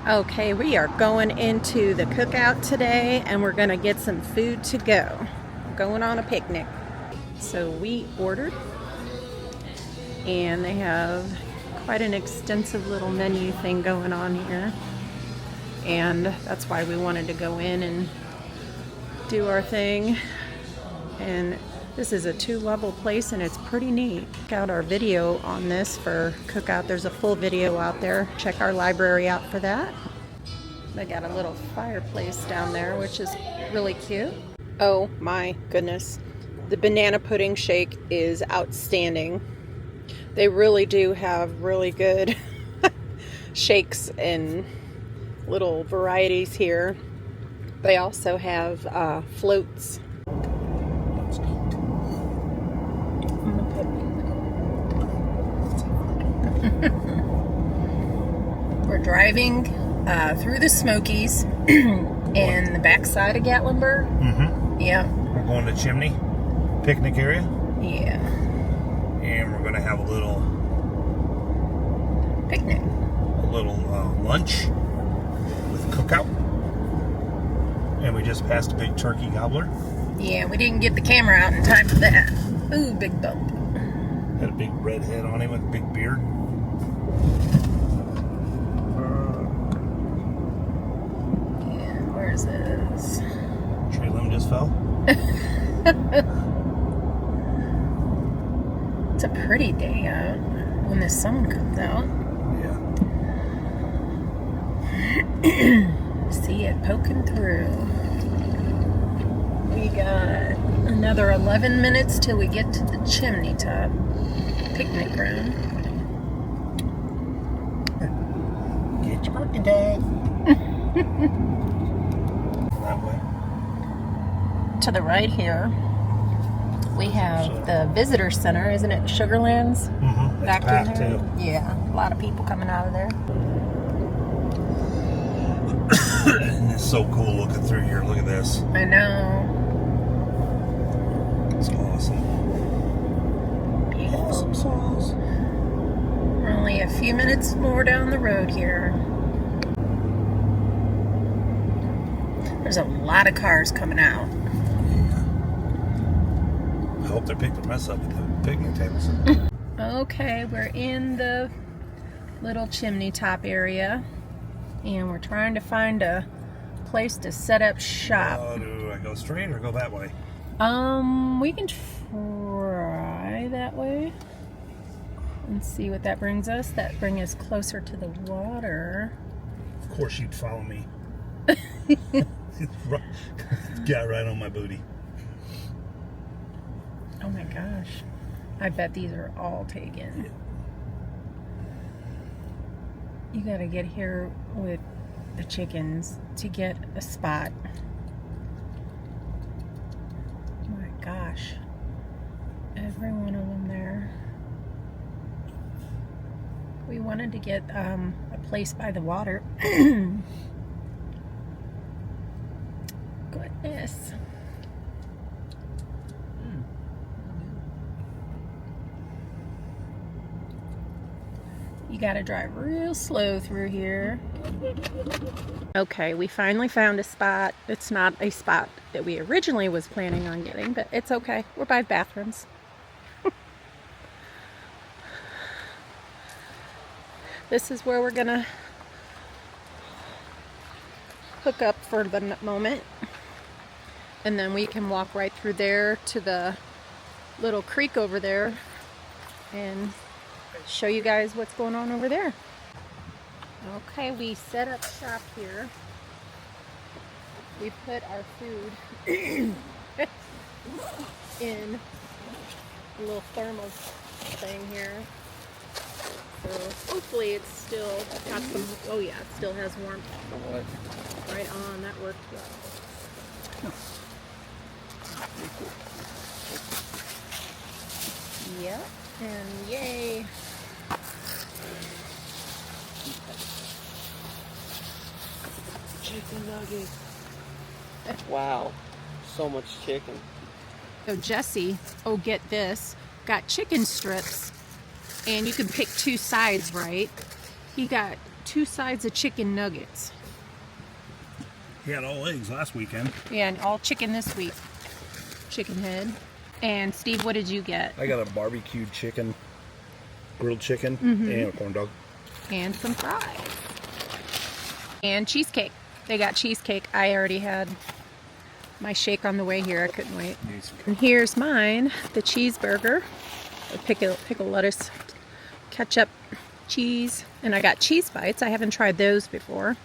Okay, we are going into the cookout today and we're gonna get some food to go. Going on a picnic. So we ordered and they have quite an extensive little menu thing going on here. And that's why we wanted to go in and do our thing. And this is a 2-level place and it's pretty neat. Check out our video on this for cookout. There's a full video out there. Check our library out for that. They got a little fireplace down there, which is really cute. Oh my goodness. The banana pudding shake is outstanding. They really do have really good shakes and little varieties here. They also have floats. We're driving through the Smokies in the backside of Gatlinburg. Mm-hmm. Yeah. We're going to Chimney picnic area. Yeah. And we're going to have a little picnic. A little lunch with cookout. And we just passed a big turkey gobbler. Yeah, we didn't get the camera out in time for that. Ooh, big bump. Had a big red head on him with a big beard. And where's this? Tree limb just fell. It's a pretty day out when the sun comes out. Yeah. See it poking through. We got another 11 minutes till we get to the chimney top picnic ground. Get your birthday tag. That way. To the right here, we have the visitor center, isn't it? Sugarlands? Mm-hmm. Back packed in there. too. Yeah, a lot of people coming out of there. And it's so cool looking through here. Look at this. I know. It's awesome. Beautiful. Awesome sauce. We're only a few minutes more down the road here. There's a lot of cars coming out. Yeah. I hope they pick the mess up at the picnic tables. Okay, we're in the little chimney top area. And we're trying to find a place to set up shop. Do I go straight or go that way? We can try that way and see what that brings us. That brings us closer to the water. Of course you'd follow me. Got right on my booty. Oh my gosh. I bet these are all taken. You gotta get here with the chickens to get a spot. Oh my gosh. Every one of them there. We wanted to get a place by the water. Goodness. You gotta drive real slow through here. Okay, we finally found a spot. It's not a spot that we originally was planning on getting, but it's okay. We're by bathrooms. This is where we're gonna hook up for the moment. And then we can walk right through there to the little creek over there and show you guys what's going on over there. Okay, we set up shop here. We put our food in a little thermal thing here. So hopefully it's still got some, oh yeah, it still has warmth. Right on, that worked well. Yep, and yay. Chicken nuggets. Wow, so much chicken. So Jesse, oh get this, got chicken strips, and you can pick 2 sides, right? He got 2 sides of chicken nuggets. He had all eggs last weekend. Yeah, and all chicken this week. Chicken head. And Steve, what did you get? I got a barbecued chicken, grilled chicken, and a corn dog. And some fries. And cheesecake. They got cheesecake. I already had my shake on the way here. I couldn't wait. And here's mine, the cheeseburger. Pickle lettuce, ketchup, cheese. And I got cheese bites. I haven't tried those before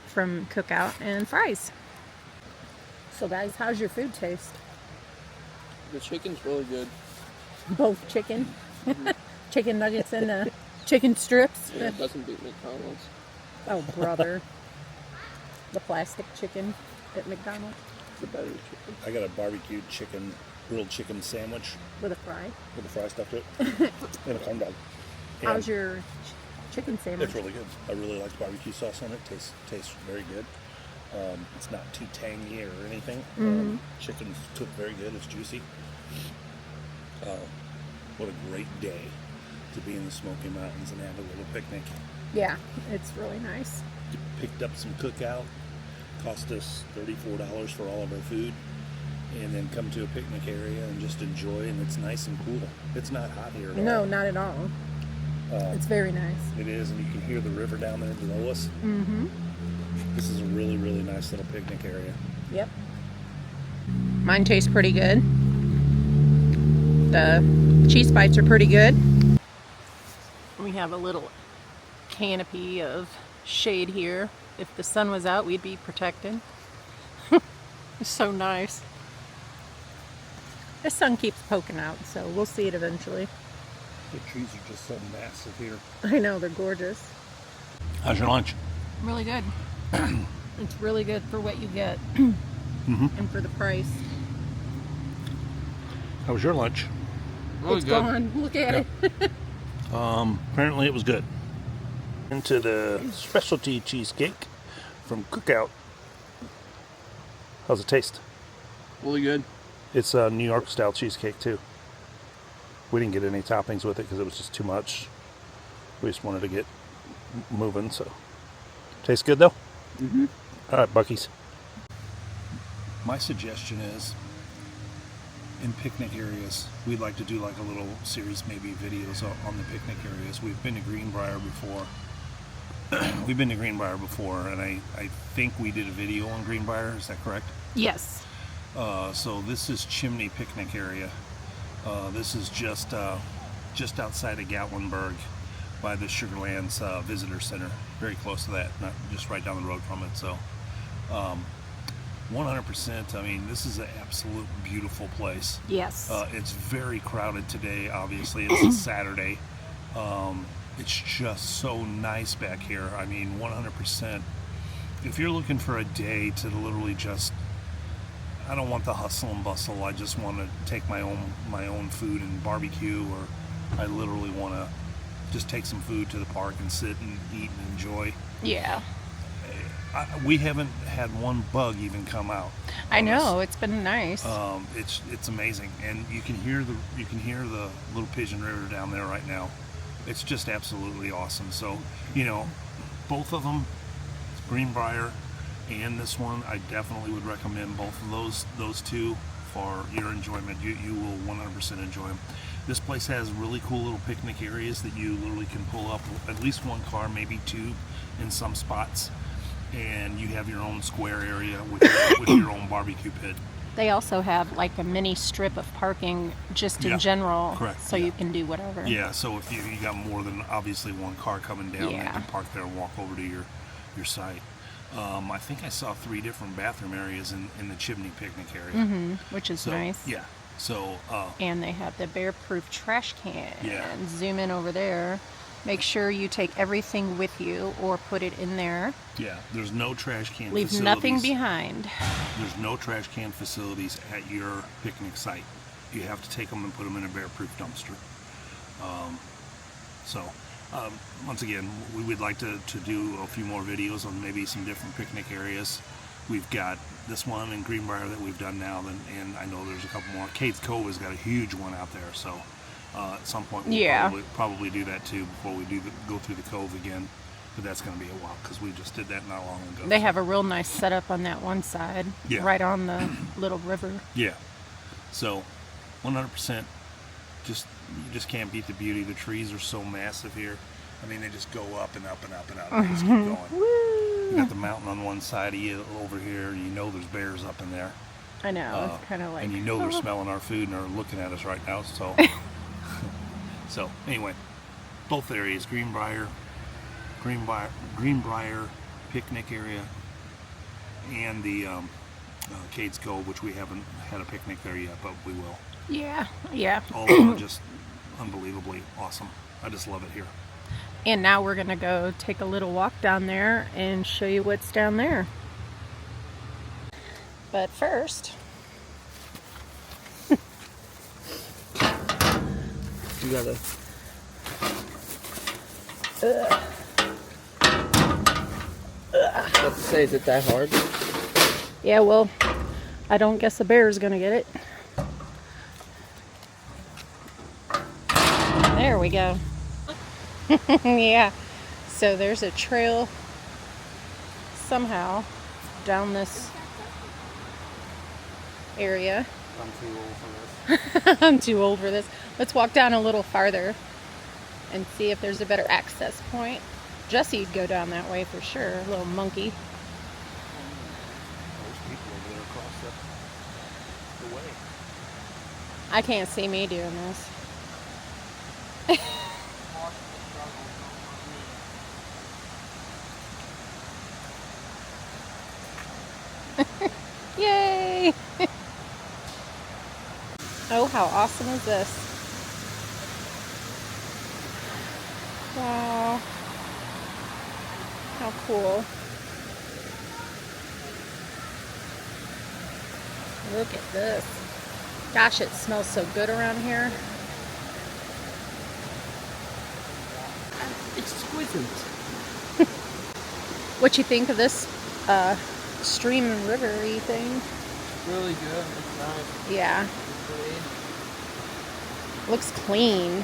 from Cookout. And fries. So guys, how's your food taste? The chicken's really good. Both chicken? Chicken nuggets and the chicken strips? Yeah, it doesn't beat McDonald's. Oh, brother. The plastic chicken at McDonald's. The better chicken. I got a barbecued chicken, grilled chicken sandwich With a fry. with a fry stuffed to it, and a corn dog. And How's your chicken sandwich? it's really good. I really like the barbecue sauce on it. Tastes very good. It's not too tangy or anything. Chicken's cooked very good. It's juicy. What a great day to be in the Smoky Mountains and have a little picnic. Yeah, it's really nice. Picked up some Cookout. Cost us $34 for all of our food. And then come to a picnic area and just enjoy, and it's nice and cool. It's not hot here at all. No, not at all. It's very nice. It is, and you can hear the river down there below us. This is a really, really nice little picnic area. Yep. Mine tastes pretty good. The cheese bites are pretty good. We have a little canopy of shade here. If the sun was out, we'd be protected. It's so nice. The sun keeps poking out, so we'll see it eventually. The trees are just so massive here. I know, they're gorgeous. How's your lunch? Really good. It's really good for what you get and for the price. How was your lunch? Really It's good. gone. Look at it. Apparently it was good. Into the specialty cheesecake from Cookout. How's it taste? Really good. It's a New York style cheesecake too. We didn't get any toppings with it because it was just too much. We just wanted to get moving, so. Tastes good though? All right, Bucky's. My suggestion is, in picnic areas, we'd like to do like a little series, maybe videos on the picnic areas. We've been to Greenbrier before. And I think we did a video on Greenbrier. Is that correct? Yes. So this is Chimney Picnic Area. This is just outside of Gatlinburg by the Sugarlands Visitor Center. Very close to that, not just right down the road from it. So 100%, I mean, this is an absolute beautiful place. Yes. It's very crowded today, obviously. It's a Saturday. It's just so nice back here. I mean, 100%. If you're looking for a day to literally just, I don't want the hustle and bustle. I just want to take my own food and barbecue, or I literally want to just take some food to the park and sit and eat and enjoy. Yeah. We haven't had one bug even come out. I know, it's been nice. It's amazing, and you can hear the Little Pigeon River down there right now. It's just absolutely awesome. So, both of them, Greenbrier and this one, I definitely would recommend both of those two for your enjoyment. You will 100% enjoy them. This place has really cool little picnic areas that you literally can pull up at least one car, maybe two in some spots, and you have your own square area with your own barbecue pit. They also have like a mini strip of parking just in general. Correct. So you can do whatever. Yeah, so if you got more than obviously one car coming down, they can park there and walk over to your site. I think I saw 3 different bathroom areas in the Chimney picnic area. Which is So, nice. Yeah. So, And they have the bear-proof trash can. Yeah. And zoom in over there. Make sure you take everything with you or put it in there. yeah, there's no trash can Leave facilities. nothing behind. There's no trash can facilities at your picnic site. You have to take them and put them in a bear-proof dumpster. Once again, we would like to do a few more videos on maybe some different picnic areas. we've got this one in Greenbrier that we've done now, and I know there's a couple more. Cades Cove has got a huge one out there, so at some point we'll probably do that too before we go through the cove again. But that's going to be a while because we just did that not long ago. They have a real nice setup on that one side, right on the little river. Yeah. So, 100%. You just can't beat the beauty. The trees are so massive here. I mean, they just go up and up and up and up. They just keep going. Woo! You got the mountain on one side of you over here. You know there's bears up in there. I know. It's kind of like. And you know they're smelling our food and are looking at us right now. So, so anyway, both areas, Greenbrier picnic area, and the Cades Cove, which we haven't had a picnic there yet, but we will. Yeah, yeah. All of them are just unbelievably awesome. I just love it here. And now we're going to go take a little walk down there and show you what's down there. But first, You gotta. Let's say, is it that hard? yeah, well, I don't guess the bear's going to get it. There we go. Yeah, so there's a trail somehow down this area. I'm too old for this. I'm too old for this. Let's walk down a little farther and see if there's a better access point. Jesse'd go down that way for sure, a little monkey. There's people over there across the way. I can't see me doing this. Yay! Oh, how awesome is this? Wow. How cool. Look at this. Gosh, it smells so good around here. Exquisite. What you think of this stream and river-y thing? Really good. It's nice. Yeah. It's Looks clean. Look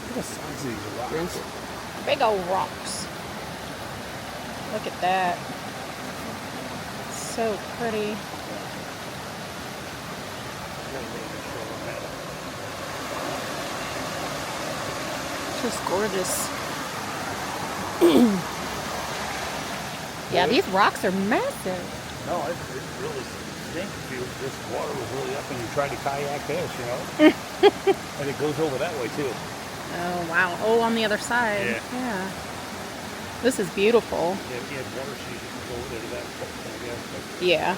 at the size of these rocks. clean. Big old rocks. Look at that. So pretty. Just gorgeous. Yeah, these rocks are massive. No, it really stinks if this water was really up and you tried to kayak this, you know? And it goes over that way too. Oh, wow. Oh, on the other side. Yeah. This is beautiful. Yeah, if you had water sheet, you could go over there to that point, I guess. But Yeah.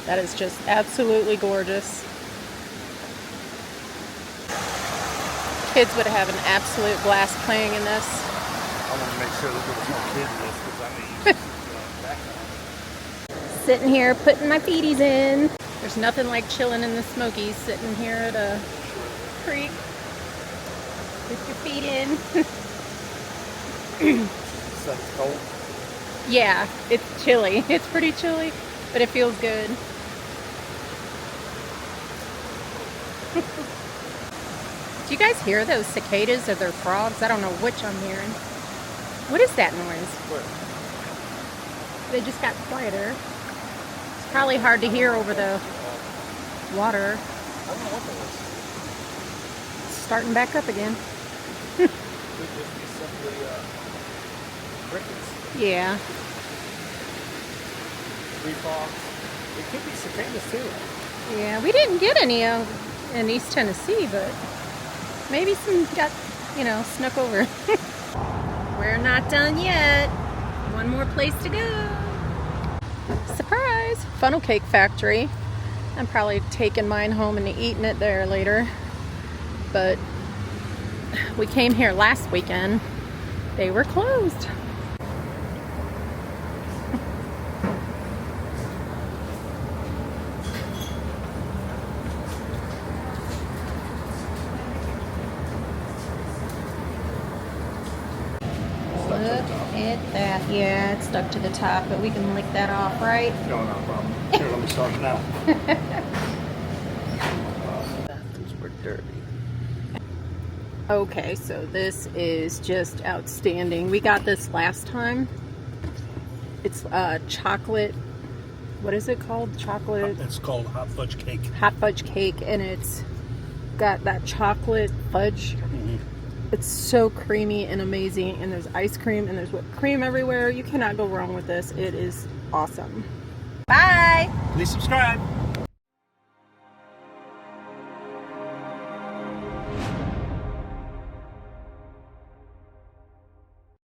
That is just absolutely gorgeous. Kids would have an absolute blast playing in this. I want to make sure that there was no kids in this because I may use this background. Sitting here putting my feeties in. There's nothing like chilling in the Smokies, sitting here at a creek with your feet in. So it's cold. Yeah, it's chilly. It's pretty chilly, but it feels good. Do you guys hear those cicadas or their frogs? I don't know which I'm hearing. What is that noise? What? They just got quieter. It's probably hard to hear over the water. I don't know what that was. It's starting back up again. It could just be simply crickets. Yeah. Tree frogs. It could be cicadas too. Yeah, we didn't get any in East Tennessee, but maybe some got, snuck over. We're not done yet. One more place to go. Surprise! Funnel cake factory. I'm probably taking mine home and eating it there later. But we came here last weekend. They were closed. Look get that. Yeah, it's stuck to the top, but we can lick that off, right? No, no problem. Here, let me start it now. Bathrooms were dirty. Okay, so this is just outstanding. We got this last time. It's chocolate. What is it called? Chocolate. It's called hot fudge cake. Hot fudge cake, and it's got that chocolate fudge. Mm-hmm. It's so creamy and amazing, and there's ice cream and there's whipped cream everywhere. You cannot go wrong with this. It is awesome. Bye. Please subscribe.